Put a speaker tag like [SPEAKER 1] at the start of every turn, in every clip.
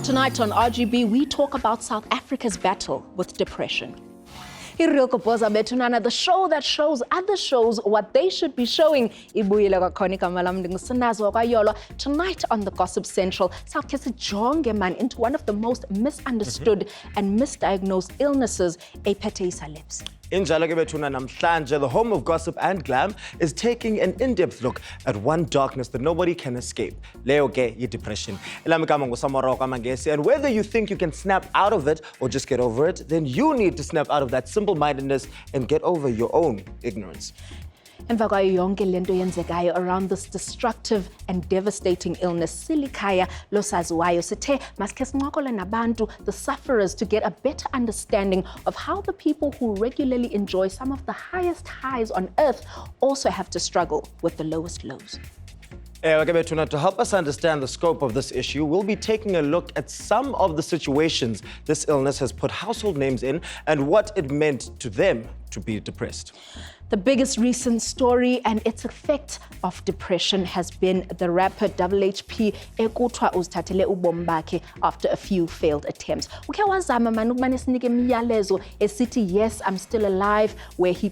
[SPEAKER 1] Tonight on RGB, we talk about South Africa's battle with depression. The show that shows other shows what they should be showing. Tonight on the Gossip Central, South Jonge man into one of the most misunderstood and misdiagnosed illnesses, hepatitis lips.
[SPEAKER 2] Injalo ke bethuna namhlanje, the home of gossip and glam, is taking an in-depth look at one darkness that nobody can escape. Leyo ke depression. And whether you think you can snap out of it or just get over it, then you need to snap out of that simple-mindedness and get over your own ignorance.
[SPEAKER 1] And around this destructive and devastating illness, silikaya losaziwayo sithe maske sinqokole nabantu, the sufferers, to get a better understanding of how the people who regularly enjoy some of the highest highs on earth also have to struggle with the lowest lows.
[SPEAKER 2] To help us understand the scope of this issue, we'll be taking a look at some of the situations this illness has put household names in and what it meant to them to be depressed.
[SPEAKER 1] The biggest recent story and its effect of depression has been the rapper WHP ekuthiwa uzithathele ubomi bakhe after a few failed attempts. Ukhe wazama man ukubana sinike imiyalezo esithi yes, I'm still alive, where he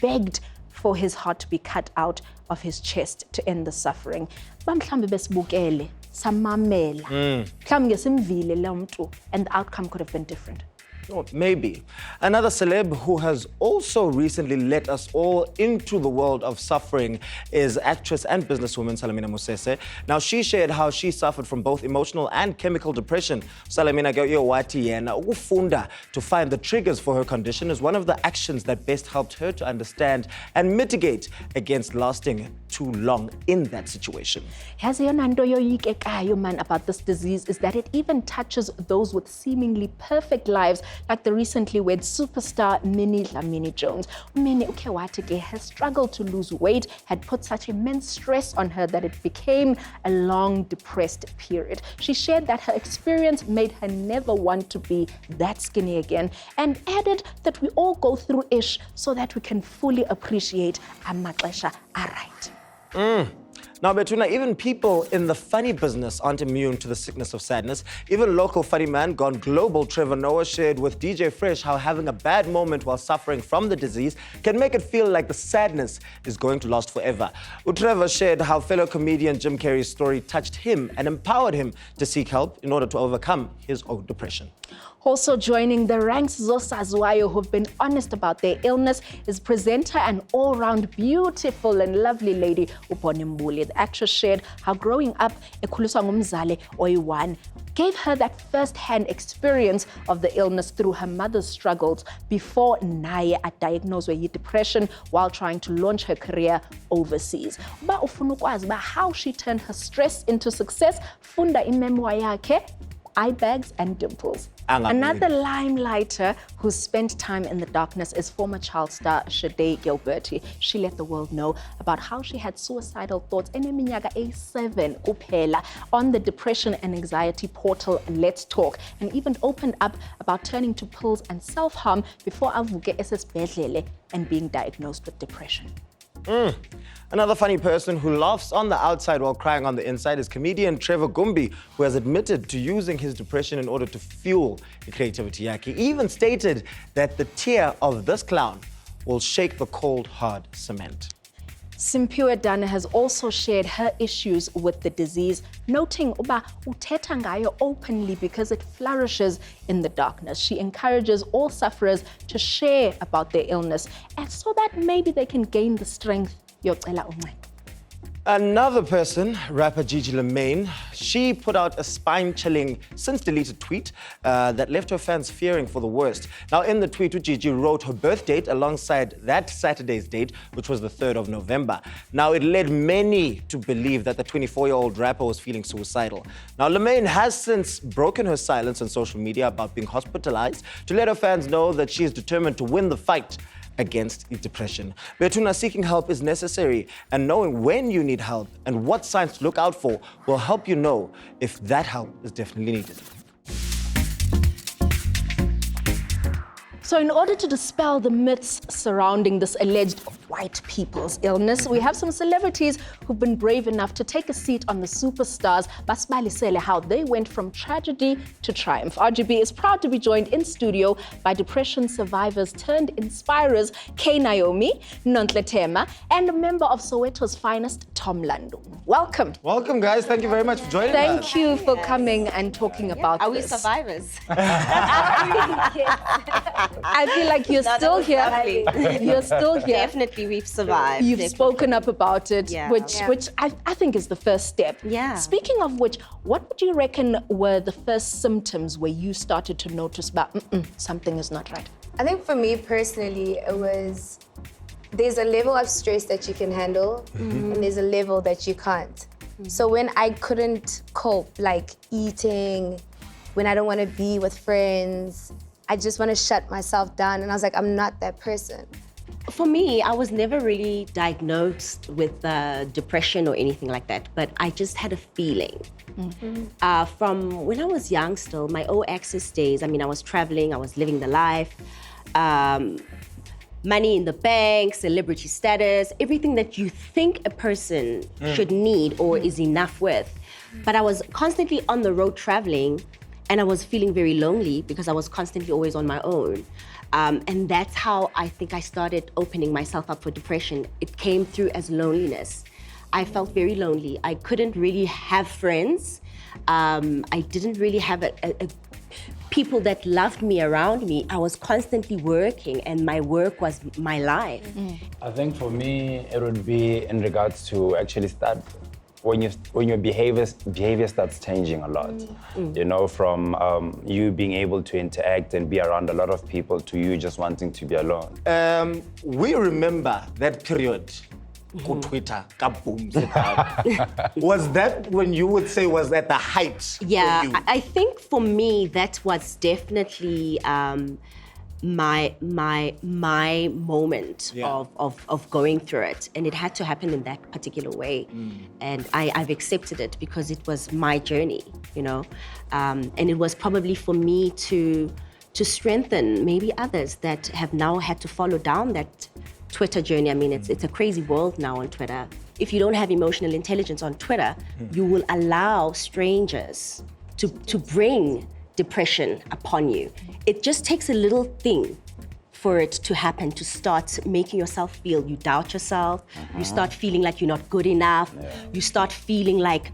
[SPEAKER 1] begged for his heart to be cut out of his chest to end the suffering. Bamhlambe besibukele samamela. Mhlambe ngesimvile lo muntu, and the outcome could have been different.
[SPEAKER 2] Oh, maybe. Another celeb who has also recently let us all into the world of suffering is actress and businesswoman Salamina Musese. Now, she shared how she suffered from both emotional and chemical depression. Salamina ukufunda to find the triggers for her condition is one of the actions that best helped her to understand and mitigate against lasting too long in that situation.
[SPEAKER 1] Man about this disease is that it even touches those with seemingly perfect lives, like the recently wed superstar Minnie Jones. Minnie Ukewatike has struggled to lose weight, had put such immense stress on her that it became a long depressed period. She shared that her experience made her never want to be that skinny again, and added that we all go through ish so that we can fully appreciate amaxesha aright.
[SPEAKER 2] Now, Betuna, even people in the funny business aren't immune to the sickness of sadness. Even local funny man gone global, Trevor Noah, shared with DJ Fresh how having a bad moment while suffering from the disease can make it feel like the sadness is going to last forever. Trevor shared how fellow comedian Jim Carrey's story touched him and empowered him to seek help in order to overcome his own depression.
[SPEAKER 1] Also joining the ranks, Zosaziwayo, who've been honest about their illness, is presenter and all-round beautiful and lovely lady, Uponimbuli. The actress shared how growing up, ekhuliswa ngumzali oyi-1 gave her that first-hand experience of the illness through her mother's struggles before naye diagnosed with depression while trying to launch her career overseas. Ba ufuna ukwazi how she turned her stress into success, funda imemoir yakhe, eye bags and dimples. Another limelighter who spent time in the darkness is former child star Shade Gilberti. She let the world know about how she had suicidal thoughts eneminyaka A7 kuphela on the depression and anxiety portal Let's Talk, and even opened up about turning to pills and self-harm before avuke esesibhedlele and being diagnosed with depression.
[SPEAKER 2] Another funny person who laughs on the outside while crying on the inside is comedian Trevor Gumby, who has admitted to using his depression in order to fuel the creativity. He even stated that the tear of this clown will shake the cold, hard cement.
[SPEAKER 1] Simpiwe Dana has also shared her issues with the disease, noting uba uthetha ngayo openly because it flourishes in the darkness. She encourages all sufferers to share about their illness, and so that maybe they can gain the strength yocela uncedo.
[SPEAKER 2] Another person, rapper Gigi Lemaine, she put out a spine-chilling, since-deleted tweet that left her fans fearing for the worst. Now, in the tweet, Gigi wrote her birth date alongside that Saturday's date, which was the 3rd of November. Now, it led many to believe that the 24-year-old rapper was feeling suicidal. Now, Lemaine has since broken her silence on social media about being hospitalized to let her fans know that she is determined to win the fight against depression. Betuna, seeking help is necessary, and knowing when you need help and what signs to look out for will help you know if that help is definitely needed.
[SPEAKER 1] So in order to dispel the myths surrounding this alleged white people's illness, we have some celebrities who've been brave enough to take a seat on the superstars, basibalisele how they went from tragedy to triumph. RGB is proud to be joined in studio by depression survivors turned inspirers Naomi, Nonhle Thema, and a member of Soweto's finest, Tom Landu. Welcome.
[SPEAKER 2] Welcome, guys. Thank you very much for joining us.
[SPEAKER 1] Thank you for coming and talking about
[SPEAKER 3] Are
[SPEAKER 1] this.
[SPEAKER 3] we survivors?
[SPEAKER 1] I feel like you're still here. You're still here.
[SPEAKER 3] Definitely, we've survived.
[SPEAKER 1] You've
[SPEAKER 3] Definitely.
[SPEAKER 1] spoken up about it,
[SPEAKER 3] Yeah.
[SPEAKER 1] which I think is the first step.
[SPEAKER 3] Yeah.
[SPEAKER 1] Speaking of which, what would you reckon were the first symptoms where you started to notice about something is not right?
[SPEAKER 4] I think for me personally, it was, there's a level of stress that you can handle and there's a level that you can't. So when I couldn't cope, like eating, when I don't want to be with friends, I just want to shut myself down. And I was like, I'm not that person.
[SPEAKER 3] For me, I was never really diagnosed with depression or anything like that, but I just had a feeling. From when I was young still, my O-Access days, I mean, I was traveling, I was living the life, money in the bank, celebrity status, everything that you think a person should need or is enough with. But I was constantly on the road traveling, and I was feeling very lonely because I was constantly always on my own. And that's how I think I started opening myself up for depression. It came through as loneliness. I felt very lonely. I couldn't really have friends. I didn't really have people that loved me around me. I was constantly working, and my work was my life.
[SPEAKER 5] I think for me, it would be in regards to actually start when your behavior starts changing a lot. You know, from you being able to interact and be around a lot of people to you just wanting to be alone.
[SPEAKER 2] We remember that period. On Twitter, kaboom, was that when you would say was at the height?
[SPEAKER 3] Yeah,
[SPEAKER 2] for you?
[SPEAKER 3] I think for me that was definitely my moment of going through it, and it had to happen in that particular way, and I've accepted it because it was my journey, you know, and it was probably for me to strengthen maybe others that have now had to follow down that Twitter journey. I mean, it's a crazy world now on Twitter. If you don't have emotional intelligence on Twitter, you will allow strangers to bring depression upon you. It just takes a little thing for it to happen, to start making yourself feel you doubt yourself, you start feeling like you're not good enough, you start feeling like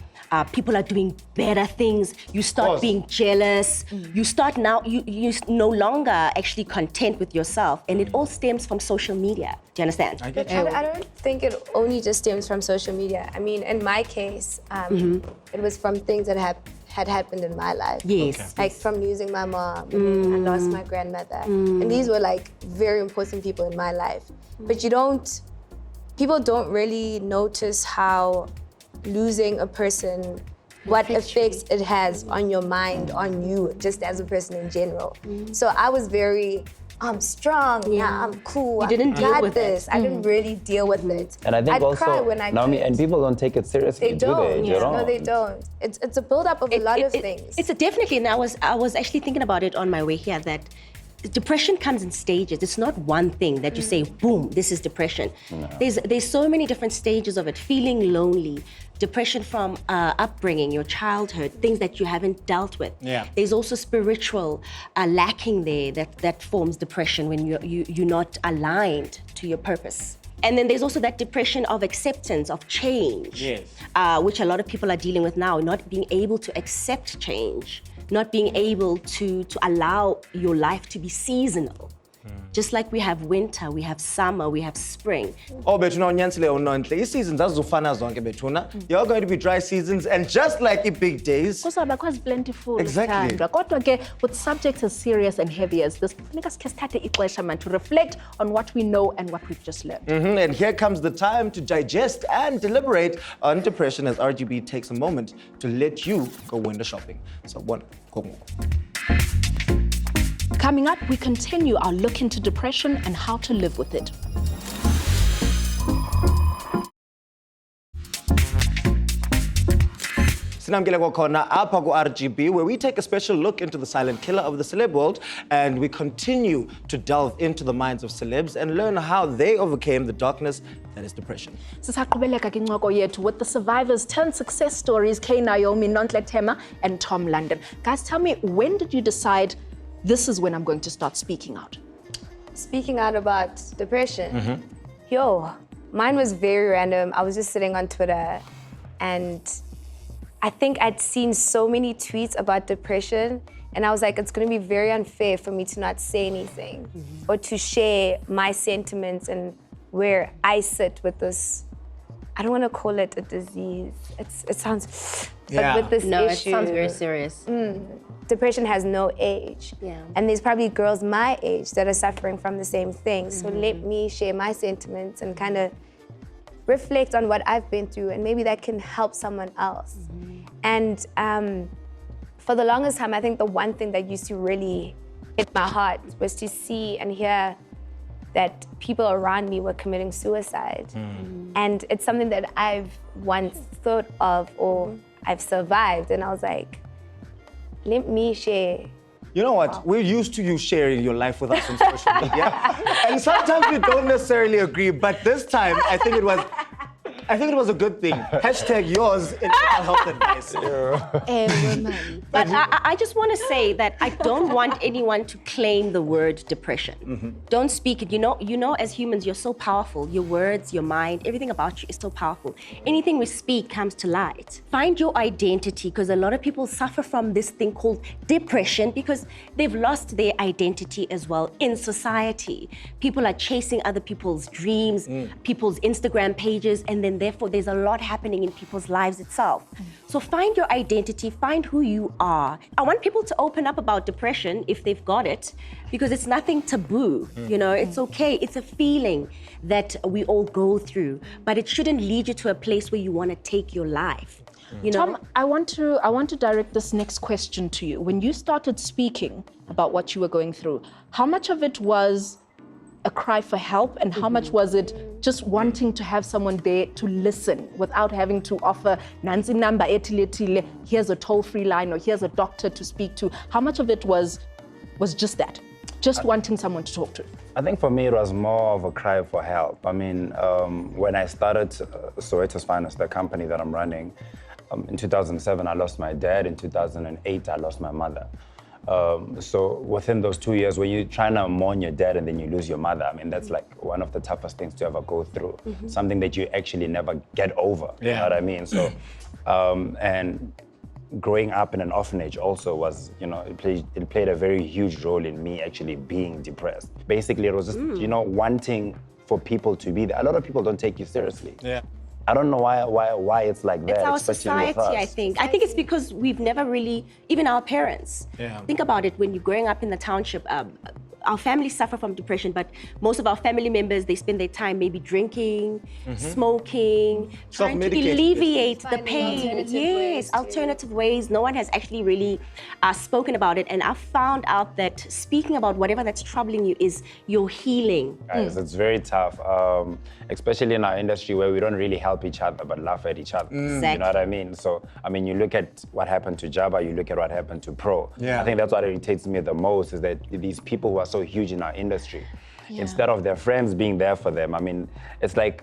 [SPEAKER 3] people are doing better things, you start being jealous, you start now, you're no longer actually content with yourself, and it all stems from social media. Do you understand?
[SPEAKER 4] I don't think it only just stems from social media. I mean, in my case, it was from things that had happened in my life.
[SPEAKER 3] Yes.
[SPEAKER 4] Like from losing my mom, and I lost my grandmother. And these were like very important people in my life. But people don't really notice how losing a person, what effects it has on your mind, on you, just as a person in general. So I was very, I'm strong, I'm cool,
[SPEAKER 3] You didn't
[SPEAKER 4] I
[SPEAKER 3] deal
[SPEAKER 4] got
[SPEAKER 3] with
[SPEAKER 4] this. I didn't really deal with it.
[SPEAKER 5] And I think
[SPEAKER 4] I'd cry when I
[SPEAKER 5] Naomi,
[SPEAKER 4] could.
[SPEAKER 5] and people don't take it seriously,
[SPEAKER 4] They don't.
[SPEAKER 5] do they?
[SPEAKER 4] No, they don't. It's a build-up of a lot of things.
[SPEAKER 3] It's definitely, and I was actually thinking about it on my way here, that depression comes in stages. It's not one thing that you say, boom, this is depression. No. There's so many different stages of it. Feeling lonely, depression from upbringing, your childhood, things that you haven't dealt with.
[SPEAKER 2] Yeah.
[SPEAKER 3] There's also spiritual lacking there that forms depression when you're not aligned to your purpose. And then there's also that depression of acceptance, of change, which a lot of people are dealing with now, not being able to accept change, not being able to allow your life to be seasonal. Just like we have winter, we have summer, we have spring.
[SPEAKER 2] Oh, bethuna unyanisile unonhle. Seasons azizufana zonke bethuna. You're going to be dry seasons, and just like in big days.
[SPEAKER 1] Kuzawuba quite plentiful.
[SPEAKER 2] Exactly.
[SPEAKER 1] Kodwa ke, with subjects as serious and heavy as this, kufuneka sikhe sithathe ixesha man to reflect on what we know and what we've just learned.
[SPEAKER 2] And here comes the time to digest and deliberate on depression as RGB takes a moment to let you go window shopping. So one, go.
[SPEAKER 1] Coming up, we continue our look into depression and how to live with it.
[SPEAKER 2] Sinamkele kwakhona apha ku-RGB, where we take a special look into the silent killer of the celeb world, and we continue to delve into the minds of celebs and learn how they overcame the darkness that is depression.
[SPEAKER 1] Sisaqhubeleka kincoko yethu with the survivors turn success stories, Naomi, Nonhle, Thema, and Tom London. Guys, tell me, when did you decide this is when I'm going to start speaking out?
[SPEAKER 4] Speaking out about depression, mine was very random. I was just sitting on Twitter and I think I'd seen so many tweets about depression and I was like, it's gonna be very unfair for me to not say anything or to share my sentiments and where I sit with this. I don't wanna call it a disease. It sounds, but with this
[SPEAKER 3] No,
[SPEAKER 4] issue.
[SPEAKER 3] it sounds very serious.
[SPEAKER 4] Depression has no age.
[SPEAKER 3] Yeah.
[SPEAKER 4] And there's probably girls my age that are suffering from the same thing. So let me share my sentiments and kind of reflect on what I've been through and maybe that can help someone else. And for the longest time, I think the one thing that used to really hit my heart was to see and hear that people around me were committing suicide. And it's something that I've once thought of or I've survived. And I was like, let me share.
[SPEAKER 2] You know what? We're used to you sharing your life with us on social media. And sometimes we don't necessarily agree, but this time I think it was a good thing. Hashtag yours in mental health advice.
[SPEAKER 3] But I just want to say that I don't want anyone to claim the word depression. Don't speak it. You know, as humans, you're so powerful. Your words, your mind, everything about you is so powerful. Anything we speak comes to light. Find your identity, because a lot of people suffer from this thing called depression because they've lost their identity as well in society. People are chasing other people's dreams, people's Instagram pages, and then therefore there's a lot happening in people's lives itself. So find your identity, find who you are. I want people to open up about depression if they've got it, because it's nothing taboo. You know, it's okay. It's a feeling that we all go through, but it shouldn't lead you to a place where you want to take your life. You know?
[SPEAKER 1] Tom, I want to direct this next question to you. When you started speaking about what you were going through, how much of it was a cry for help and how much was it just wanting to have someone there to listen without having to offer Nansi number etile, here's a toll-free line or here's a doctor to speak to? How much of it was just that, just wanting someone to talk to?
[SPEAKER 5] I think for me, it was more of a cry for help. I mean, when I started Soweto's Finest, the company that I'm running, in 2007, I lost my dad. In 2008, I lost my mother. So within those 2 years, when you're trying to mourn your dad and then you lose your mother, I mean, that's like one of the toughest things to ever go through. Something that you actually never get over, you know what I mean? So, and growing up in an orphanage also was, you know, it played a very huge role in me actually being depressed. Basically, it was just, you know, wanting for people to be there. A lot of people don't take you seriously.
[SPEAKER 2] Yeah.
[SPEAKER 5] I don't know why it's like that.
[SPEAKER 3] It's our
[SPEAKER 5] especially with
[SPEAKER 3] society,
[SPEAKER 5] us.
[SPEAKER 3] I think. I think it's because we've never really, even our parents. Think about it, when you're growing up in the township, our families suffer from depression, but most of our family members, they spend their time maybe drinking, smoking, trying to alleviate the pain. Yes, alternative ways. No one has actually really spoken about it. And I've found out that speaking about whatever that's troubling you is your healing.
[SPEAKER 5] Guys, it's very tough, especially in our industry where we don't really help each other but laugh at each other. You know what I mean? So, I mean, you look at what happened to Jabba, you look at what happened to Pro. I think that's what irritates me the most, is that these people who are so huge in our industry, instead of their friends being there for them, I mean, it's like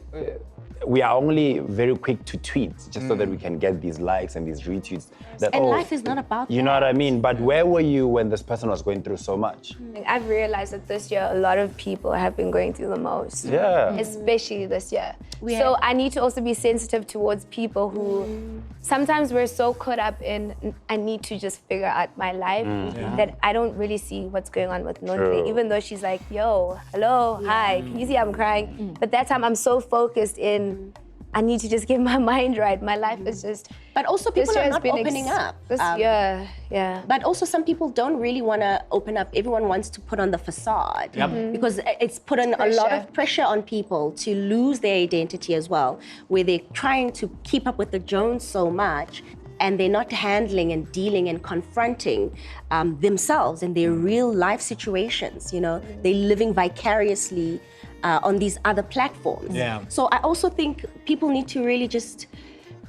[SPEAKER 5] we are only very quick to tweet just so that we can get these likes and these retweets. That,
[SPEAKER 3] And life is not about
[SPEAKER 5] you know what I mean? But where were you when this person was going through so much?
[SPEAKER 4] I've realized that this year, a lot of people have been going through the most.
[SPEAKER 5] Yeah.
[SPEAKER 4] Especially this year. So I need to also be sensitive towards people who sometimes we're so caught up in, I need to just figure out my life, that I don't really see what's going on with Nonhle. Even though she's like, yo, hello, hi, can you see I'm crying? But that time I'm so focused in, I need to just get my mind right. My life is just...
[SPEAKER 3] But also people are not opening up. But also some people don't really want to open up. Everyone wants to put on the facade because it's put on a lot of pressure on people to lose their identity as well, where they're trying to keep up with the Jones so much and they're not handling and dealing and confronting themselves and their real life situations, you know. They're living vicariously on these other platforms. So I also think people need to really just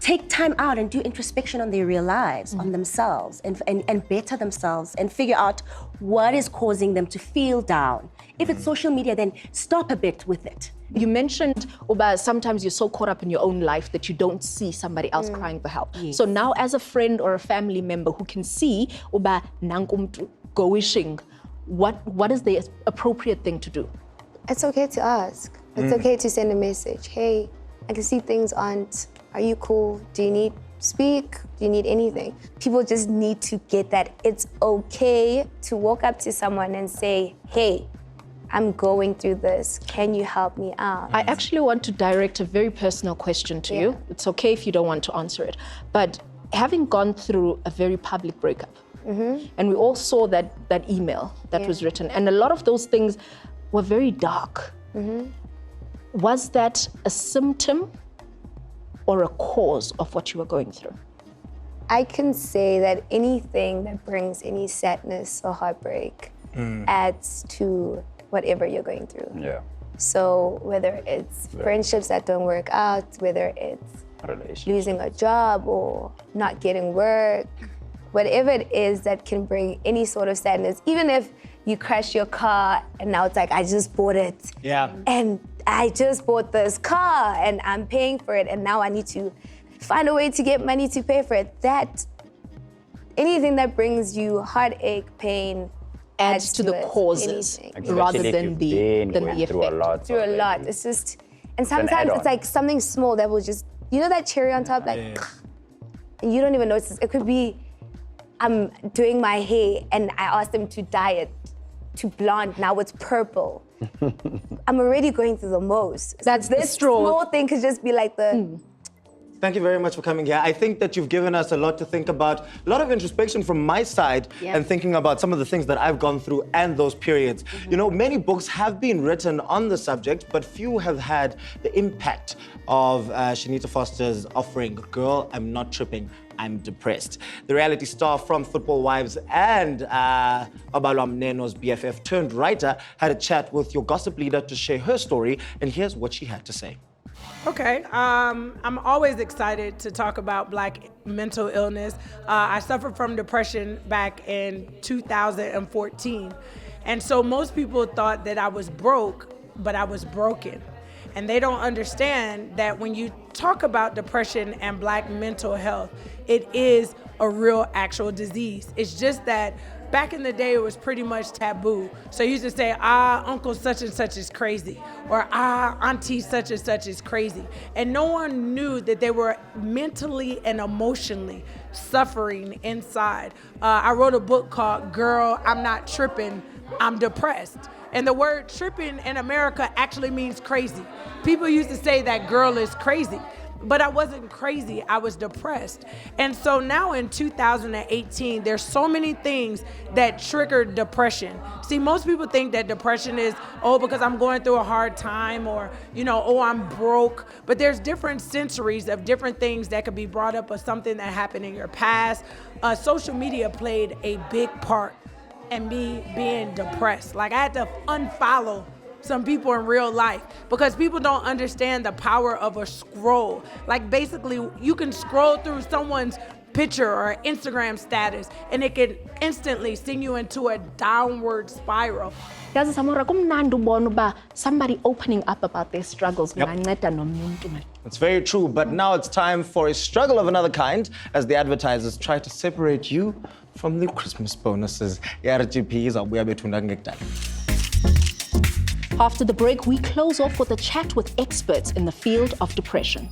[SPEAKER 3] take time out and do introspection on their real lives, on themselves, and better themselves, and figure out what is causing them to feel down. If it's social media, then stop a bit with it.
[SPEAKER 1] You mentioned, Oba, sometimes you're so caught up in your own life that you don't see somebody else crying for help.
[SPEAKER 3] Yes.
[SPEAKER 1] So now as a friend or a family member who can see, Oba, nankumtu go wishing, what is the appropriate thing to do?
[SPEAKER 4] It's okay to ask. It's okay to send a message. Hey, I can see things aren't. Are you cool? Do you need speak? Do you need anything? People just need to get that it's okay to walk up to someone and say, hey, I'm going through this. Can you help me out?
[SPEAKER 1] I actually want to direct a very personal question to you. It's okay if you don't want to answer it. But having gone through a very public breakup, and we all saw that email that was written, and a lot of those things were very dark. Was that a symptom or a cause of what you were going through?
[SPEAKER 4] I can say that anything that brings any sadness or heartbreak adds to whatever you're going through.
[SPEAKER 5] Yeah.
[SPEAKER 4] So whether it's friendships that don't work out, whether it's losing a job or not getting work, whatever it is that can bring any sort of sadness, even if you crash your car and now it's like, I just bought it.
[SPEAKER 2] Yeah.
[SPEAKER 4] And I just bought this car and I'm paying for it and now I need to find a way to get money to pay for it. Anything that brings you heartache, pain,
[SPEAKER 1] Adds to the
[SPEAKER 4] it,
[SPEAKER 1] causes
[SPEAKER 4] anything.
[SPEAKER 1] rather than the effect.
[SPEAKER 5] Through a lot.
[SPEAKER 4] Through a lot. It's just, and sometimes it's like something small that will just, you know that cherry on top, like, and you don't even notice. It could be, I'm doing my hair and I asked them to dye it to blonde, now it's purple. I'm already going through the most.
[SPEAKER 1] That's
[SPEAKER 4] so
[SPEAKER 1] the
[SPEAKER 4] this
[SPEAKER 1] straw.
[SPEAKER 4] small thing could just be like the,
[SPEAKER 2] Thank you very much for coming here. I think that you've given us a lot to think about, a lot of introspection from my side, and thinking about some of the things that I've gone through and those periods. You know, many books have been written on the subject, but few have had the impact of Shanita Foster's offering, Girl, I'm Not Tripping, I'm Depressed. The reality star from Football Wives and Babalwa Mneno's BFF turned writer had a chat with your gossip leader to share her story, and here's what she had to say.
[SPEAKER 6] Okay, I'm always excited to talk about Black mental illness. I suffered from depression back in 2014. And so most people thought that I was broke, but I was broken. And they don't understand that when you talk about depression and Black mental health, it is a real actual disease. It's just that back in the day, it was pretty much taboo. So you used to say, uncle such and such is crazy, or auntie such and such is crazy. And no one knew that they were mentally and emotionally suffering inside. I wrote a book called Girl, I'm Not Tripping, I'm Depressed. And the word tripping in America actually means crazy. People used to say that girl is crazy. But I wasn't crazy, I was depressed. And so now in 2018, there's so many things that trigger depression. See, most people think that depression is, because I'm going through a hard time, or, I'm broke. But there's different sensories of different things that could be brought up, or something that happened in your past. Social media played a big part in me being depressed. Like, I had to unfollow some people in real life because people don't understand the power of a scroll. Like, basically, you can scroll through someone's picture or Instagram status and it can instantly send you into a downward spiral.
[SPEAKER 1] Yazi Samora, kumnandi ubona uba somebody opening up about their struggles.
[SPEAKER 2] It's very true, but now it's time for a struggle of another kind as the advertisers try to separate you from the Christmas bonuses. RGB izabuya bethuna ngekudala.
[SPEAKER 1] After the break, we close off with a chat with experts in the field of depression.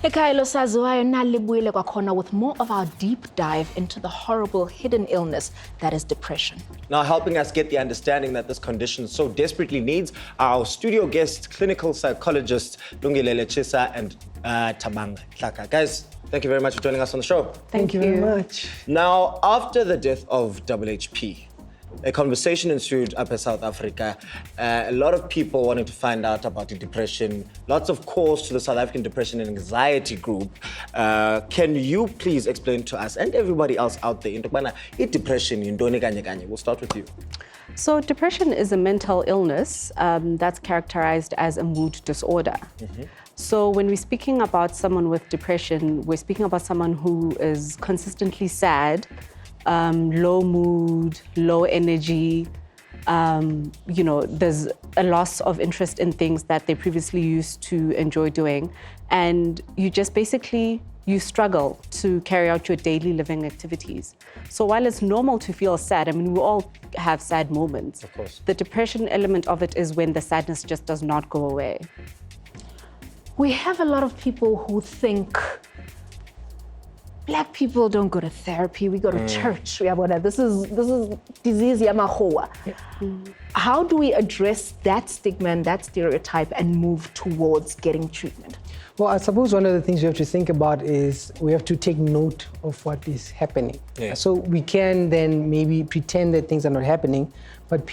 [SPEAKER 1] Ekailo saziwayo nalibuyile kwakhona with more of our deep dive into the horrible hidden illness that is depression.
[SPEAKER 2] Now, helping us get the understanding that this condition so desperately needs are our studio guests, clinical psychologists Lungilele Chisa and Tabanga Tlaka. Guys, thank you very much for joining us on the show.
[SPEAKER 1] Thank you very much.
[SPEAKER 2] Now, after the death of WHP, a conversation ensued up in South Africa. A lot of people wanting to find out about the depression, lots of calls to the South African Depression and Anxiety Group. Can you please explain to us and everybody else out there, depression, we'll start with you.
[SPEAKER 7] So depression is a mental illness that's characterized as a mood disorder. So when we're speaking about someone with depression, we're speaking about someone who is consistently sad, low mood, low energy. There's a loss of interest in things that they previously used to enjoy doing. And you just basically, you struggle to carry out your daily living activities. So while it's normal to feel sad, I mean, we all have sad moments.
[SPEAKER 2] Of course.
[SPEAKER 7] The depression element of it is when the sadness just does not go away.
[SPEAKER 1] We have a lot of people who think Black people don't go to therapy, we go to church. We have this is disease yamahoa. How do we address that stigma and that stereotype and move towards getting treatment?
[SPEAKER 8] Well, I suppose one of the things we have to think about is we have to take note of what is happening.
[SPEAKER 2] Yeah.
[SPEAKER 8] So we can then maybe pretend that things are not happening, but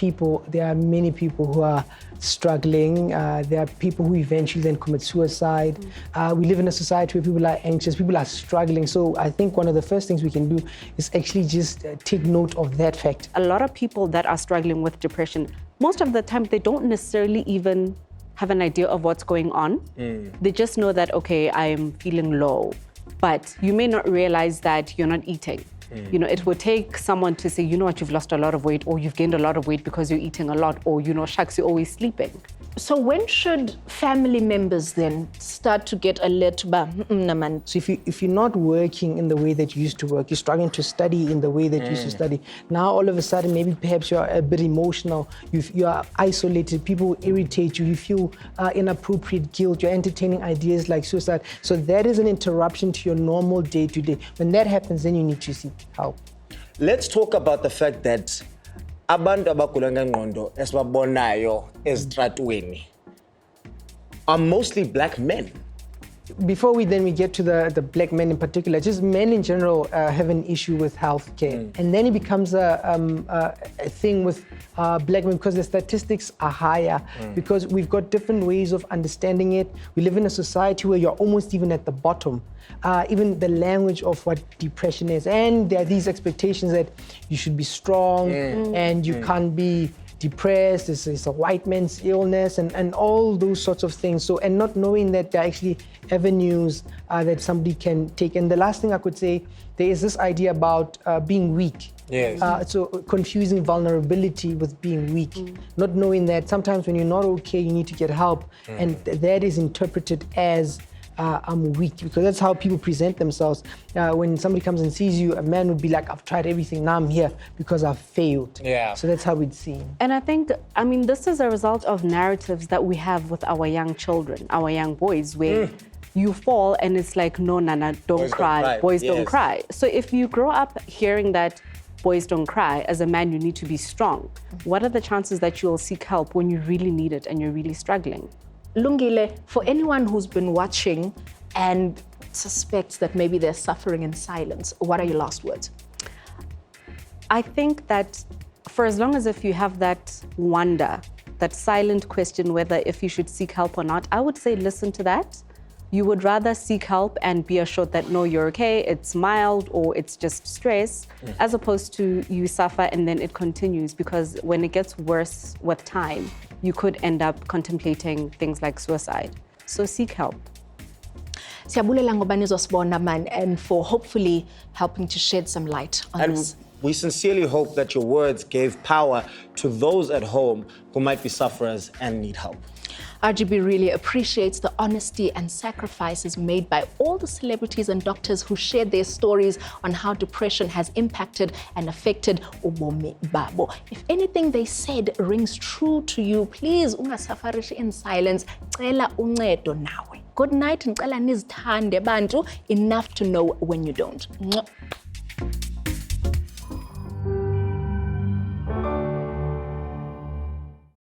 [SPEAKER 8] there are many people who are struggling. There are people who eventually then commit suicide. We live in a society where people are anxious, people are struggling. So I think one of the first things we can do is actually just take note of that fact.
[SPEAKER 7] A lot of people that are struggling with depression, most of the time they don't necessarily even have an idea of what's going on. They just know that, okay, I am feeling low, but you may not realize that you're not eating. It would take someone to say, you know what, you've lost a lot of weight, or you've gained a lot of weight because you're eating a lot, or, shucks, you're always sleeping.
[SPEAKER 1] So when should family members then start to get alert to
[SPEAKER 8] So if you're not working in the way that you used to work, you're struggling to study in the way that you used to study, now all of a sudden maybe perhaps you're a bit emotional, you are isolated, people irritate you, you feel inappropriate guilt, you're entertaining ideas like suicide. So that is an interruption to your normal day-to-day. When that happens, then you need to seek help.
[SPEAKER 2] Let's talk about the fact that abantu abagula ngengqondo esibabonayo ezitratweni are mostly Black men.
[SPEAKER 8] Before we get to the Black men in particular, just men in general have an issue with healthcare. And then it becomes a thing with Black men because the statistics are higher, because we've got different ways of understanding it. We live in a society where you're almost even at the bottom. Even the language of what depression is. And there are these expectations that you should be strong and you can't be depressed, it's a white man's illness, and all those sorts of things. So, and not knowing that there are actually avenues that somebody can take. And the last thing I could say, there is this idea about being weak.
[SPEAKER 2] Yes.
[SPEAKER 8] So confusing vulnerability with being weak, not knowing that sometimes when you're not okay, you need to get help, and that is interpreted as I'm weak, because that's how people present themselves. When somebody comes and sees you, a man would be like, I've tried everything, now I'm here because I've failed.
[SPEAKER 2] Yeah.
[SPEAKER 8] So that's how it's seen.
[SPEAKER 7] And I think, this is a result of narratives that we have with our young children, our young boys, where you fall and it's like, no, Nana, don't cry. Boys don't cry. So if you grow up hearing that boys don't cry, as a man, you need to be strong. What are the chances that you'll seek help when you really need it and you're really struggling?
[SPEAKER 1] Lungile, for anyone who's been watching and suspects that maybe they're suffering in silence, what are your last words?
[SPEAKER 7] I think that for as long as if you have that wonder, that silent question whether if you should seek help or not, I would say listen to that. You would rather seek help and be assured that no, you're okay, it's mild or it's just stress, as opposed to you suffer and then it continues, because when it gets worse with time, you could end up contemplating things like suicide. So seek help.
[SPEAKER 1] Siyabulela ngoba nizosibona man, and for hopefully helping to shed some light on this.
[SPEAKER 2] We sincerely hope that your words gave power to those at home who might be sufferers and need help.
[SPEAKER 1] RGB really appreciates the honesty and sacrifices made by all the celebrities and doctors who shared their stories on how depression has impacted and affected ubomi babo. If anything they said rings true to you, please ungasafarishi in silence. Cela uncedo nawe. Good night, ngicela nizithande bantu, enough to know when you don't.